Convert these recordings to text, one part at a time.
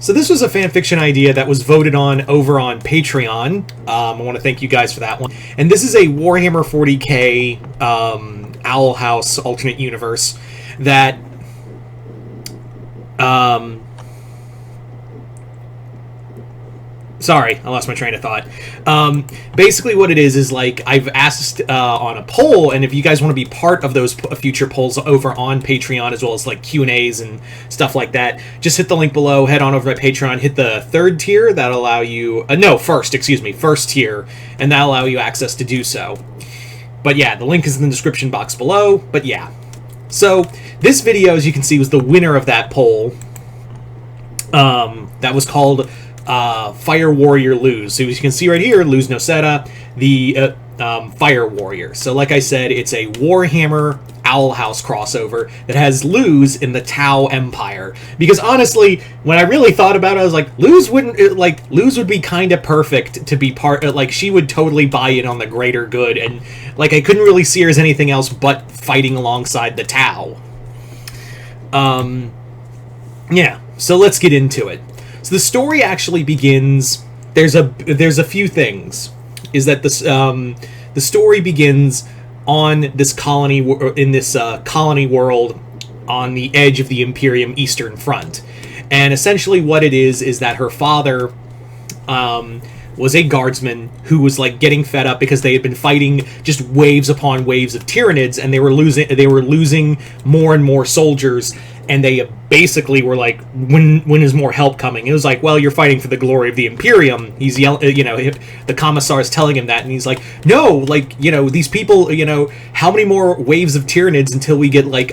So this was a fanfiction idea that was voted on over on Patreon. I want to thank you guys for that one. And this is a Warhammer 40k Owl House alternate universe that sorry, I lost my train of thought. Basically what it is like, I've asked on a poll, and if you guys want to be part of those future polls over on Patreon, as well as like Q&As and stuff like that, just hit the link below, head on over to Patreon, hit the third tier, that'll allow you, first tier, and that'll allow you access to do so. But yeah, the link is in the description box below, but yeah. So, this video, as you can see, was the winner of that poll. That was called Fire Warrior Luz. So as you can see right here, Luz Noceta, the Fire Warrior. So like I said, it's a Warhammer Owl House crossover that has Luz in the Tau Empire. Because honestly, when I really thought about it, I was like, Luz would be kind of perfect to be part of, like, she would totally buy in on the greater good, and like I couldn't really see her as anything else but fighting alongside the Tau. Yeah, so let's get into it. So the story actually begins. There's a few things. Is that this the story begins on this colony, in this colony world on the edge of the Imperium Eastern Front, and essentially what it is that her father was a guardsman who was like getting fed up because they had been fighting just waves upon waves of Tyranids, and they were losing more and more soldiers. And they basically were like, when is more help coming? It was like, well, you're fighting for the glory of the Imperium. He's yelling, you know, the Commissar is telling him that, and he's like, no, like, you know, these people, you know, how many more waves of Tyranids until we get, like,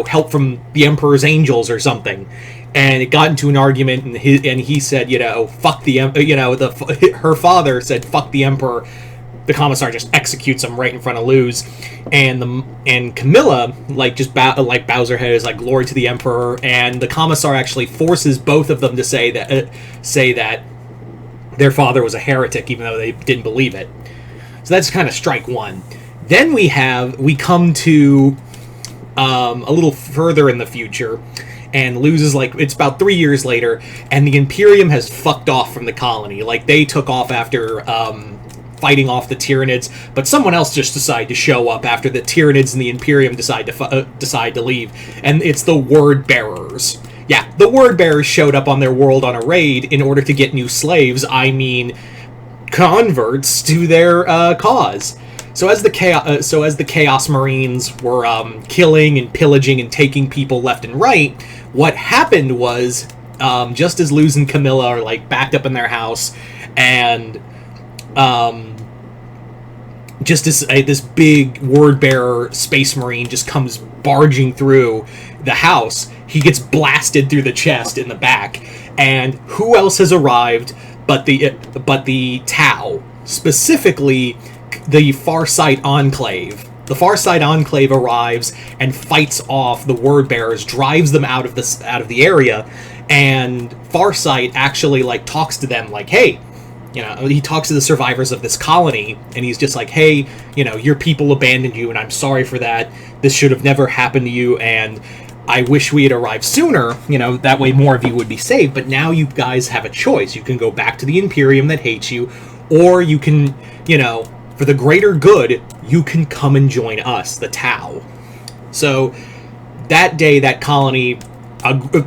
help from the Emperor's angels or something? And it got into an argument, and he said, you know, fuck the, you know, her father said, fuck the Emperor. The Commissar just executes him right in front of Luz, and Camilla like just bows her head as like glory to the Emperor, and the Commissar actually forces both of them to say that their father was a heretic, even though they didn't believe it. So that's kind of strike one. Then we come to a little further in the future, and Luz is like, it's about 3 years later, and the Imperium has fucked off from the colony. Like, they took off after fighting off the Tyranids, but someone else just decided to show up after the Tyranids and the Imperium decide to leave, and it's the Word Bearers. Yeah, the Word Bearers showed up on their world on a raid in order to get new slaves, I mean converts to their cause. So as the Chaos Marines were killing and pillaging and taking people left and right, what happened was, just as Luz and Camilla are like backed up in their house, and just as this big word bearer space marine just comes barging through the house, he gets blasted through the chest in the back, and who else has arrived but the Tau, specifically the Farsight Enclave. The Farsight Enclave arrives and fights off the word bearers, drives them out of the area, and Farsight actually like talks to them like, hey, you know, he talks to the survivors of this colony, and he's just like, hey, you know, your people abandoned you, and I'm sorry for that. This should have never happened to you, and I wish we had arrived sooner, you know, that way more of you would be saved. But now you guys have a choice. You can go back to the Imperium that hates you, or you can, you know, for the greater good, you can come and join us, the Tau. So that day, that colony,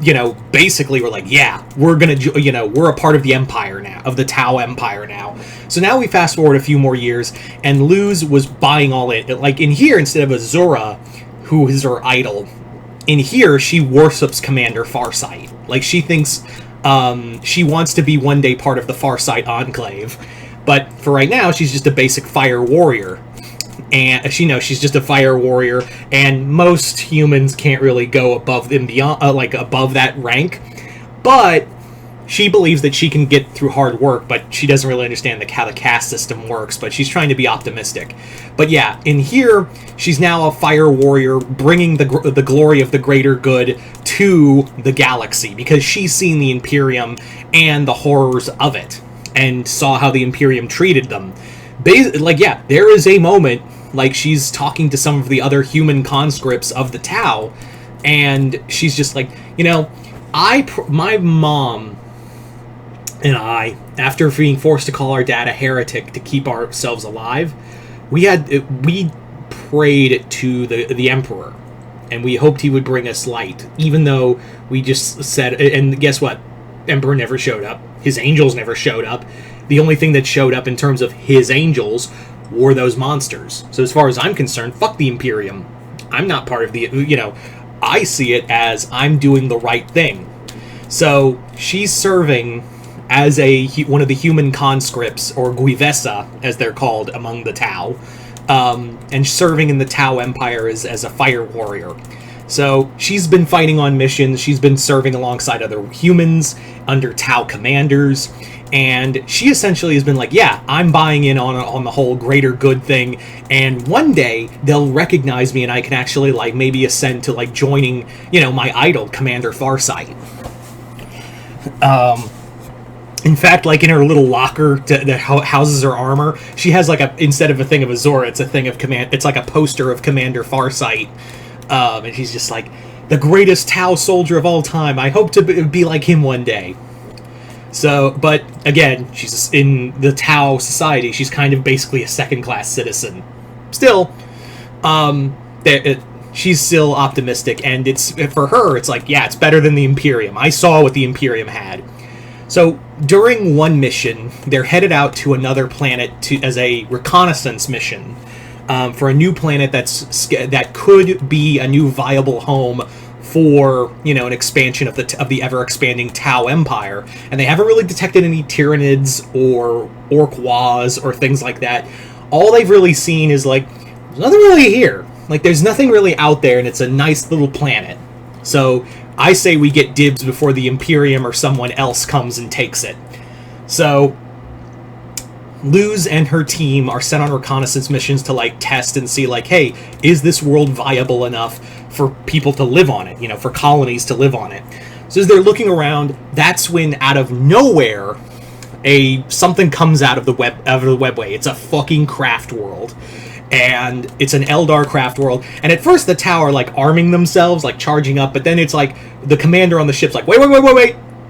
you know, basically we're like, yeah, we're gonna, you know, we're a part of the Empire now, of the Tau Empire now. So now we fast forward a few more years, and Luz was buying all it. Like in here, instead of Azura, who is her idol, in here she worships Commander Farsight. Like, she thinks she wants to be one day part of the Farsight Enclave, but for right now she's just a basic fire warrior. And she knows she's just a fire warrior, and most humans can't really go above and beyond, like above that rank. But she believes that she can get through hard work, but she doesn't really understand how the caste system works. But she's trying to be optimistic. But yeah, in here she's now a fire warrior, bringing the glory of the greater good to the galaxy, because she's seen the Imperium and the horrors of it, and saw how the Imperium treated them. Like, yeah, there is a moment, like, she's talking to some of the other human conscripts of the Tau, and she's just like, you know, my mom and I, after being forced to call our dad a heretic to keep ourselves alive, we prayed to the emperor, and we hoped he would bring us light, even though we just said, and guess what? Emperor never showed up. His angels never showed up. The only thing that showed up in terms of his angels were those monsters. So as far as I'm concerned, fuck the Imperium. I'm not part of the, I see it as I'm doing the right thing. So she's serving as one of the human conscripts, or Guivesa, as they're called among the Tau, and serving in the Tau Empire as a fire warrior. So she's been fighting on missions, she's been serving alongside other humans under Tau commanders, and she essentially has been like, yeah, I'm buying in on the whole greater good thing, and one day they'll recognize me and I can actually, like, maybe ascend to, like, joining, my idol, Commander Farsight. In fact, like, in her little locker that houses her armor, she has, like, instead of a thing of Azor, it's a thing of it's like a poster of Commander Farsight. And she's just like, the greatest Tau soldier of all time. I hope to be like him one day. So, but again, she's in the Tau society. She's kind of basically a second-class citizen. Still, she's still optimistic, and it's, for her, it's like, yeah, it's better than the Imperium. I saw what the Imperium had. So during one mission, they're headed out to another planet as a reconnaissance mission. For a new planet that could be a new viable home for, an expansion of the ever-expanding Tau Empire. And they haven't really detected any Tyranids or Orquas or things like that. All they've really seen is, like, there's nothing really here. Like, there's nothing really out there, and it's a nice little planet. So I say we get dibs before the Imperium or someone else comes and takes it. So Luz and her team are sent on reconnaissance missions to, like, test and see, like, hey, is this world viable enough for people to live on it, for colonies to live on it? So as they're looking around, that's when, out of nowhere, something comes out of the webway. It's a fucking craft world. And it's an Eldar craft world. And at first the Tau are, like, arming themselves, like, charging up, but then it's like, the commander on the ship's like, wait,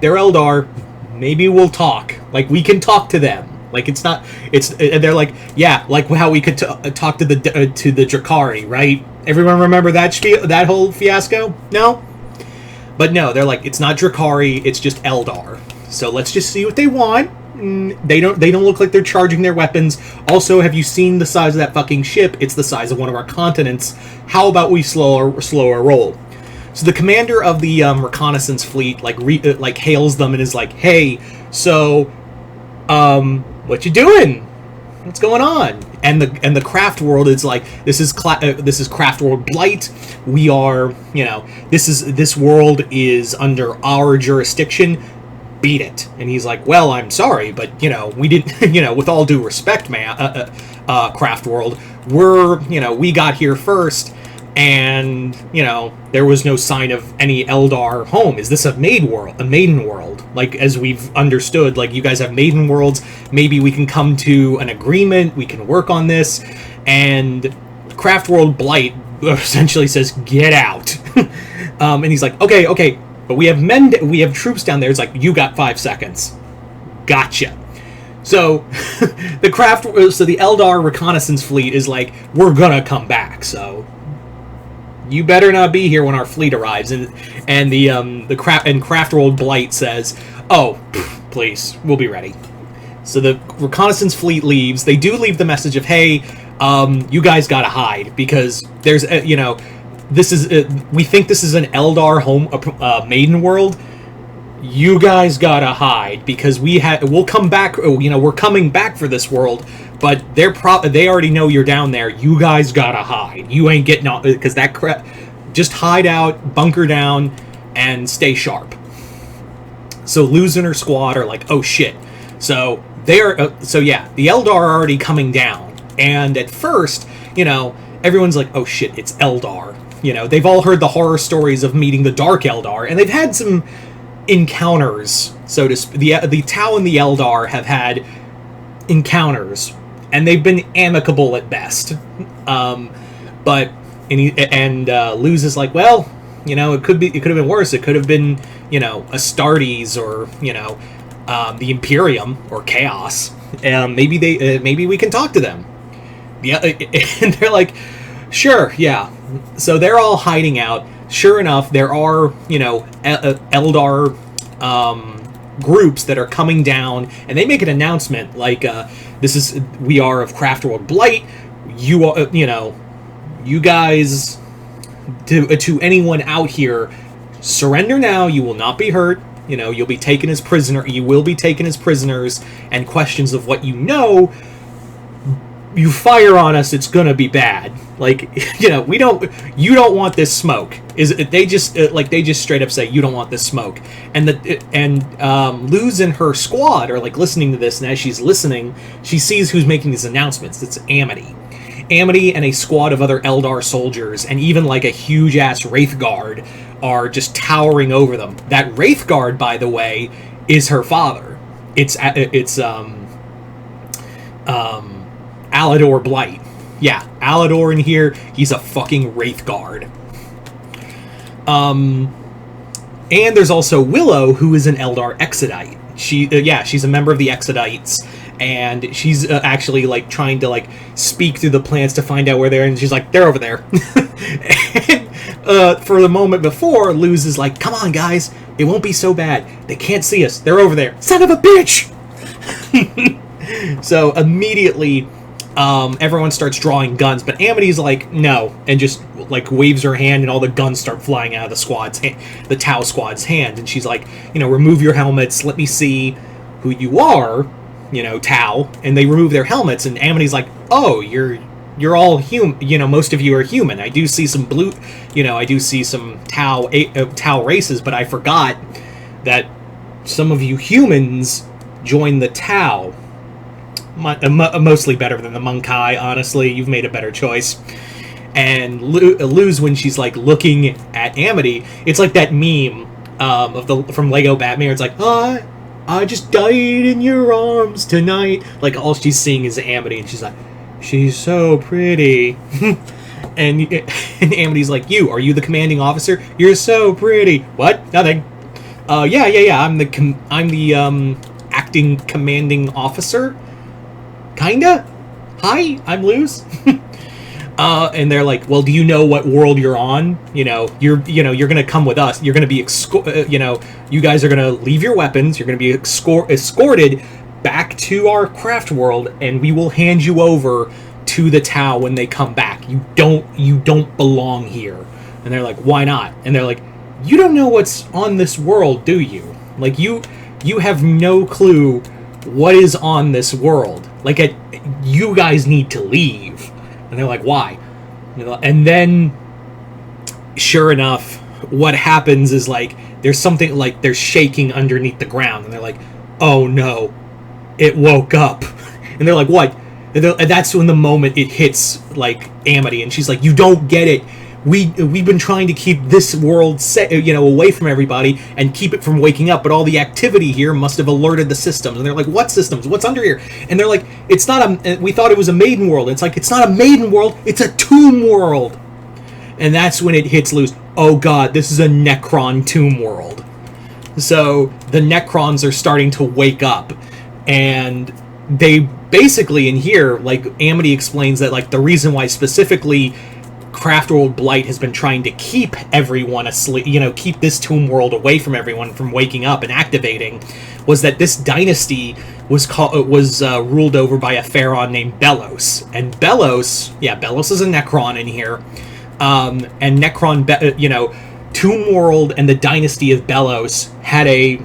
they're Eldar. Maybe we'll talk. Like, we can talk to them. Like, and they're like, yeah, like how we could talk to the Drakari, right? Everyone remember that whole fiasco? No? But no, they're like, it's not Drakari, it's just Eldar. So let's just see what they want. They don't look like they're charging their weapons. Also, have you seen the size of that fucking ship? It's the size of one of our continents. How about we slow our roll? So the commander of the reconnaissance fleet, like, hails them and is like, hey, so, what you doing? What's going on? And the craft world is like, this is craft world Blight. We are, this world is under our jurisdiction. Beat it. And he's like, well, I'm sorry, but we didn't, with all due respect, craft world, we got here first, and there was no sign of any Eldar home. Is this a maiden world? Like, as we've understood, like, you guys have maiden worlds. Maybe we can come to an agreement. We can work on this. And craft world Blight essentially says, get out. And he's like, okay. But we have troops down there. It's like, you got 5 seconds. Gotcha. So, the Eldar reconnaissance fleet is like, we're gonna come back, so you better not be here when our fleet arrives. And the craft world Blight says, oh, please, we'll be ready. So the reconnaissance fleet leaves. They do leave the message of, hey, you guys gotta hide, because there's, this is we think this is an Eldar home, maiden world. You guys gotta hide, because we'll come back. We're coming back for this world, but they already know you're down there. You guys gotta hide. You ain't getting out, because just hide out, bunker down, and stay sharp. So Luz and her squad are like, oh shit. So the Eldar are already coming down, and at first, everyone's like, oh shit, it's Eldar. They've all heard the horror stories of meeting the Dark Eldar, and they've had some encounters, so to speak. The Tau and the Eldar have had encounters, and they've been amicable at best. But Luz is like, well, it could have been worse. It could have been, Astartes, or the Imperium or Chaos. Maybe we can talk to them. Yeah, and they're like, sure, yeah. So they're all hiding out. Sure enough, there are, Eldar groups that are coming down, and they make an announcement like, we are of Craftworld Blight. You are, you guys, to anyone out here, surrender now. You will not be hurt. You'll be taken as prisoner. You will be taken as prisoners, and questions of what you fire on us, it's gonna be bad. Like, you don't want this smoke. They just straight up say, you don't want this smoke. And Luz and her squad are like listening to this, and as she's listening, she sees who's making these announcements. It's Amity and a squad of other Eldar soldiers, and even like a huge ass Wraith Guard are just towering over them. That Wraith Guard, by the way, is her father. It's Alador Blight. Yeah, Alador in here, he's a fucking Wraith Guard. And there's also Willow, who is an Eldar Exodite. She's a member of the Exodites, and she's actually like trying to like speak through the plants to find out where they're, and she's like, they're over there. And for the moment before, Luz is like, come on guys, it won't be so bad. They can't see us. They're over there. Son of a bitch! So immediately, everyone starts drawing guns, but Amity's like, no, and just like waves her hand, and all the guns start flying out of the Tau squad's hand, and she's like, remove your helmets, let me see who you are, Tau, and they remove their helmets, and Amity's like, oh, you're all human, most of you are human. I do see some blue, I do see some Tau races, but I forgot that some of you humans joined the Tau. Mostly better than the Monkai, honestly. You've made a better choice. And Luz, when she's like looking at Amity, it's like that meme from Lego Batman. It's like, I just died in your arms tonight. Like, all she's seeing is Amity, and she's like, she's so pretty. and Amity's like, are you the commanding officer? You're so pretty. What? Nothing. Yeah. I'm the acting commanding officer. Kinda? Hi, I'm Luz. And they're like, well, do you know what world you're on? You're gonna come with us. You're gonna be, you guys are gonna leave your weapons. You're gonna be escorted back to our craft world, and we will hand you over to the Tau when they come back. You don't belong here. And they're like, why not? And they're like, you don't know what's on this world, do you? Like, you have no clue what is on this world. Like, you guys need to leave. And they're like, why? And then, sure enough, what happens is, like, there's something, like, there's shaking underneath the ground. And they're like, oh no, it woke up. And they're like, what? And that's when the moment it hits, like, Amity. And she's like, you don't get it. We've been trying to keep this world away from everybody and keep it from waking up, but all the activity here must have alerted the systems. And they're like, what systems? What's under here? And they're like, it's not we thought it was a maiden world. It's like, it's not a maiden world, it's a tomb world. And that's when it hits Luz. Oh god, this is a Necron tomb world. So the Necrons are starting to wake up, and they basically in here, like, Amity explains that, like, the reason why specifically Craftworld Blight has been trying to keep everyone asleep, keep this tomb world away from everyone from waking up and activating, was that this dynasty was ruled over by a pharaoh named Belos. And Belos is a Necron in here, and Necron, Tomb World and the dynasty of Belos had a,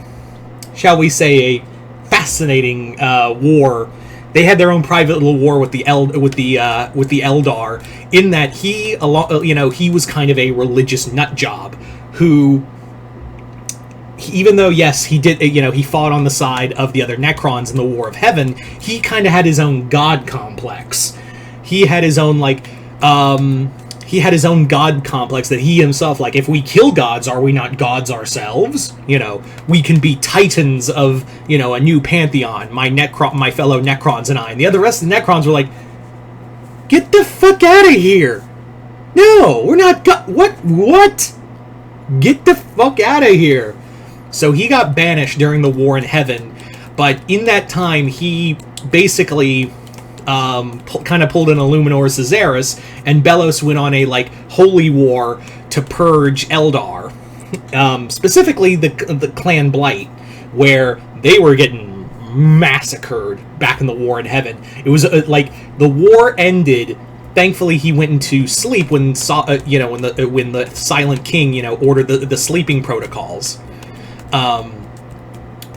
shall we say, a fascinating war. They had their own private little war with the Eldar, in that he was kind of a religious nut job who, even though yes he did, he fought on the side of the other Necrons in the War of Heaven, he kind of had his own god complex. He had his own god complex that he himself, like, if we kill gods, are we not gods ourselves? We can be titans of, a new pantheon, my fellow Necrons and I. And the rest of the Necrons were like, get the fuck out of here! No, we're not what? Get the fuck out of here! So he got banished during the War in Heaven, But in that time, he basically kind of pulled an Illuminor Caesaris, and Belos went on a holy war to purge Eldar, specifically the Clan Blight, where they were getting massacred back in the War in Heaven. It was the war ended. Thankfully, he went into sleep when when the Silent King ordered the sleeping protocols.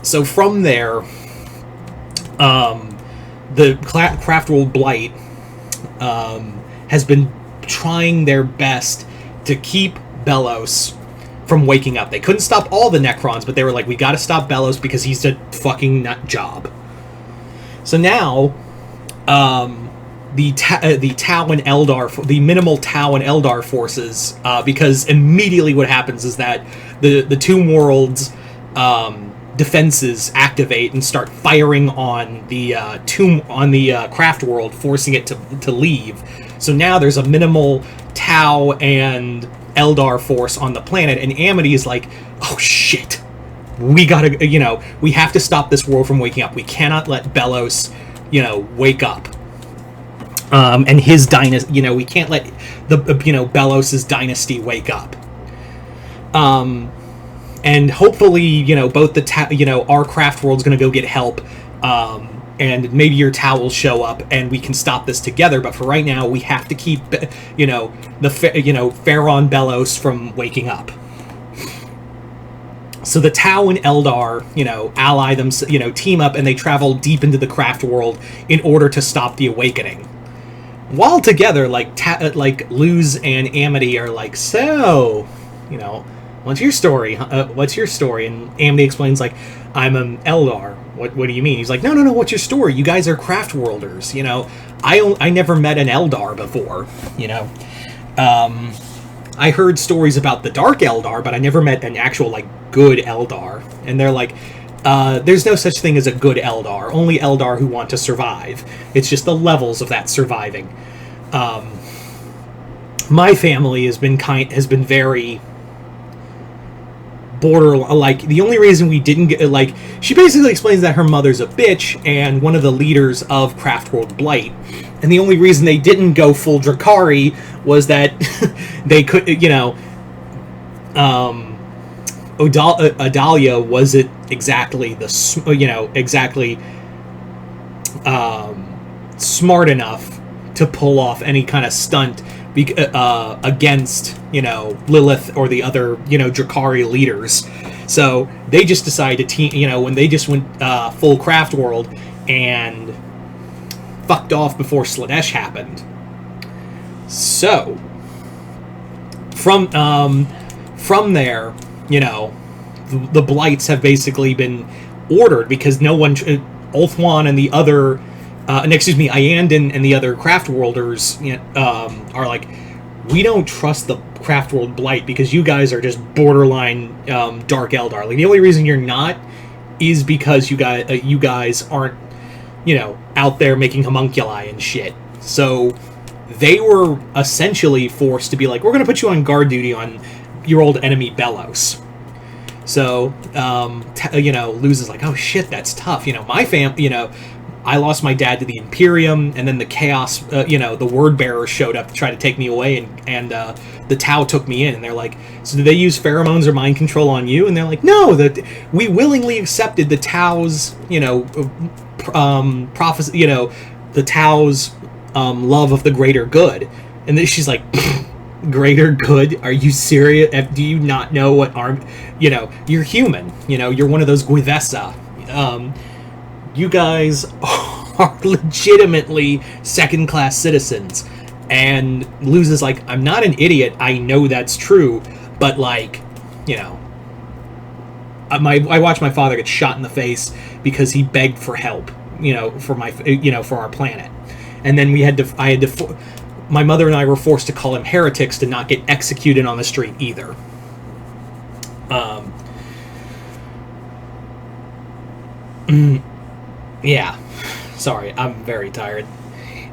So from there, the Craftworld Blight has been trying their best to keep Belos from waking up. They couldn't stop all the Necrons, but they were like, we gotta stop Belos because he's a fucking nut job. So now, the Tau and Eldar, the minimal Tau and Eldar forces, because immediately what happens is that the Tomb World's defenses activate and start firing on the Craft World, forcing it to leave. So now there's a minimal Tau and Eldar force on the planet, and Amity is like, oh shit, we gotta, we have to stop this world from waking up. We cannot let Belos, wake up. And his dynasty, we can't let Belos's dynasty wake up. And hopefully, both our Craft World's gonna go get help, and maybe your Tau will show up, and we can stop this together. But for right now, we have to keep, Pharaon Belos from waking up. So the Tau and Eldar, ally them, team up, and they travel deep into the Craft World in order to stop the awakening. While together, Luz and Amity are like, so, what's your story? What's your story? And Amity explains, I'm an Eldar. What do you mean? He's like, no, what's your story? You guys are Craft Worlders, I never met an Eldar before, I heard stories about the Dark Eldar, but I never met an actual, good Eldar. And they're like, there's no such thing as a good Eldar, only Eldar who want to survive. It's just the levels of that surviving. My family has been very border, the only reason we didn't get, she basically explains that her mother's a bitch and one of the leaders of Craftworld Blight, and the only reason they didn't go full Drakari was that they could, Adalia wasn't exactly smart enough to pull off any kind of stunt against Lilith or the other Drakari leaders. So they just decided to when they just went full Craft World and fucked off before Slanesh happened. So from there, the Blights have basically been ordered because no one, Ulthuan and the other, Iandin and the other Craft Worlders, are like, we don't trust the Craft World Blight because you guys are just borderline Dark Eldar. The only reason you're not is because you guys aren't, out there making homunculi and shit. So they were essentially forced to be like, we're going to put you on guard duty on your old enemy Belos. So, Luz is like, oh shit, that's tough. My I lost my dad to the Imperium, and then the Chaos, the Word Bearer showed up to try to take me away, and the Tau took me in, and they're like, so did they use pheromones or mind control on you? And they're like, no, we willingly accepted the Tau's, prophecy, the Tau's love of the greater good. And then she's like, greater good? Are you serious? Do you not know what you're human, you're one of those Guivesa. You guys are legitimately second-class citizens. And Luz is like, I'm not an idiot, I know that's true, but I watched my father get shot in the face because he begged for help, for our planet. And then my mother and I were forced to call him heretics to not get executed on the street either. Yeah. Sorry, I'm very tired.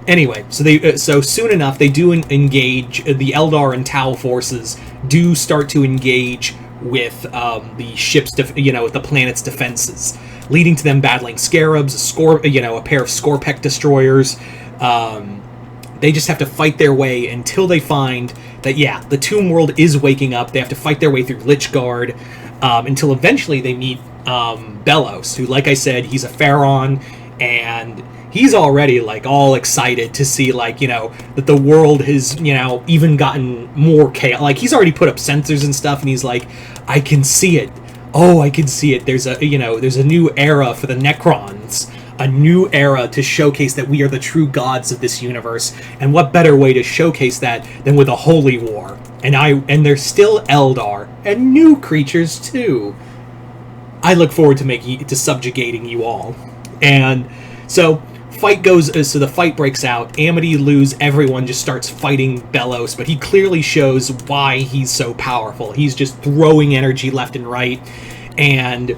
Anyway, so soon enough they do engage. The Eldar and Tau forces do start to engage with the ship's, with the planet's defenses. leading to them battling scarabs, a pair of Scorpec destroyers. They just have to fight their way until they find that, yeah, the Tomb World is waking up. They have to fight their way through Lichguard until eventually they meet Belos, who, like I said, he's a Pharaon, and he's already, like, all excited to see, like, that the world has, even gotten more chaos. Like, he's already put up sensors and stuff, and he's like, I can see it. Oh, I can see it. There's a new era for the Necrons. A new era to showcase that we are the true gods of this universe, and what better way to showcase that than with a holy war? And there's still Eldar and new creatures too. I look forward to subjugating you all. And so the fight breaks out. Amity, Luz, everyone just starts fighting Belos, but he clearly shows why he's so powerful. He's just throwing energy left and right, and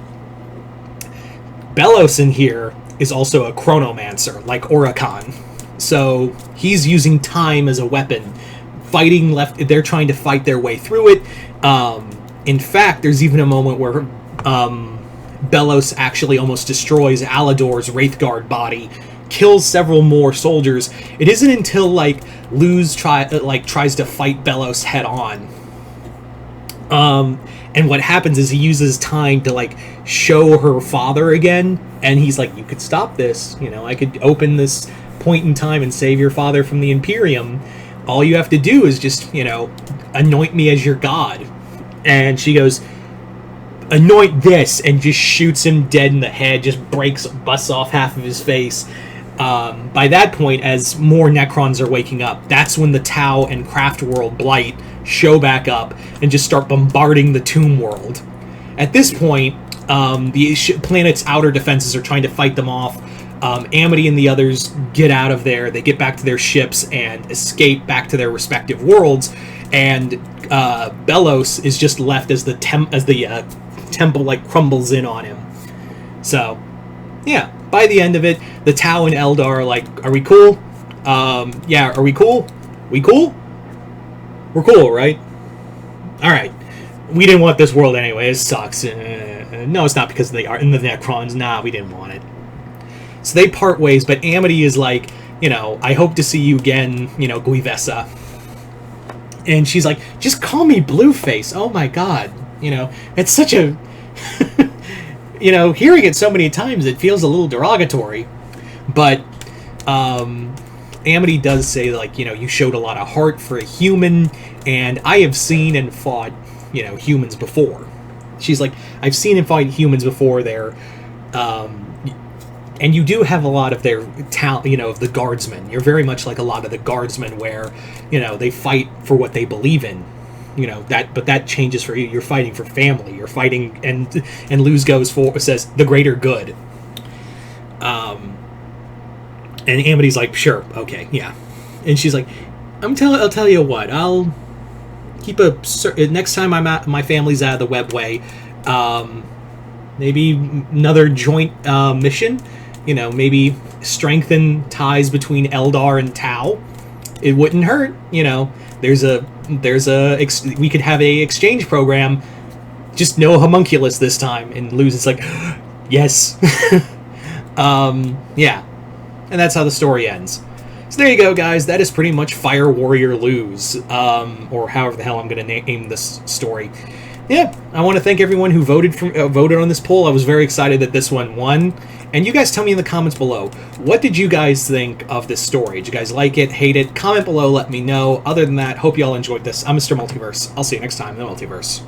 Belos in here is also a chronomancer, like Oricon. So he's using time as a weapon, fighting left. They're trying to fight their way through it. In fact, there's even a moment where Belos actually almost destroys Alador's Wraithguard body, kills several more soldiers. It isn't until Luz tries to fight Belos head on. And what happens is he uses time to show her father again, and he's like, you could stop this, I could open this point in time and save your father from the Imperium. All you have to do is just, anoint me as your god. And she goes, anoint this, and just shoots him dead in the head, just busts off half of his face. By that point, as more Necrons are waking up, that's when the Tau and Craft World Blight show back up and just start bombarding the Tomb World. At this point, the planet's outer defenses are trying to fight them off. Amity and the others get out of there. They get back to their ships and escape back to their respective worlds. And Belos is just left as the temple crumbles in on him. So, yeah. By the end of it, the Tau and Eldar are like, are we cool? Yeah, are we cool? We cool? We're cool, right? Alright. We didn't want this world anyway. It sucks. No, it's not because they are in the Necrons. Nah, we didn't want it. So they part ways, but Amity is like, I hope to see you again, Guivesa. And she's like, just call me Blueface. Oh my god. It's such a... hearing it so many times, it feels a little derogatory. But Amity does say, you showed a lot of heart for a human, and I have seen and fought, humans before. She's like, I've seen and fought humans before. And you do have a lot of their talent, of the guardsmen. You're very much like a lot of the guardsmen where, they fight for what they believe in. But that changes for you. You're fighting for family. You're fighting, and Luz says the greater good. And Amity's like, sure, okay, yeah. And she's like, I'll tell you what. I'll keep next time my family's out of the webway. Maybe another joint mission. Maybe strengthen ties between Eldar and Tau. It wouldn't hurt. We could have a exchange program, just no homunculus this time. And Luz is like, yes. Yeah. And that's how the story ends. So there you go, guys. That is pretty much Fire Warrior Luz, or however the hell I'm going to name this story. Yeah, I want to thank everyone who voted on this poll. I was very excited that this one won. And you guys tell me in the comments below, what did you guys think of this story? Did you guys like it, hate it? Comment below, let me know. Other than that, hope you all enjoyed this. I'm Mr. Multiverse. I'll see you next time in the Multiverse.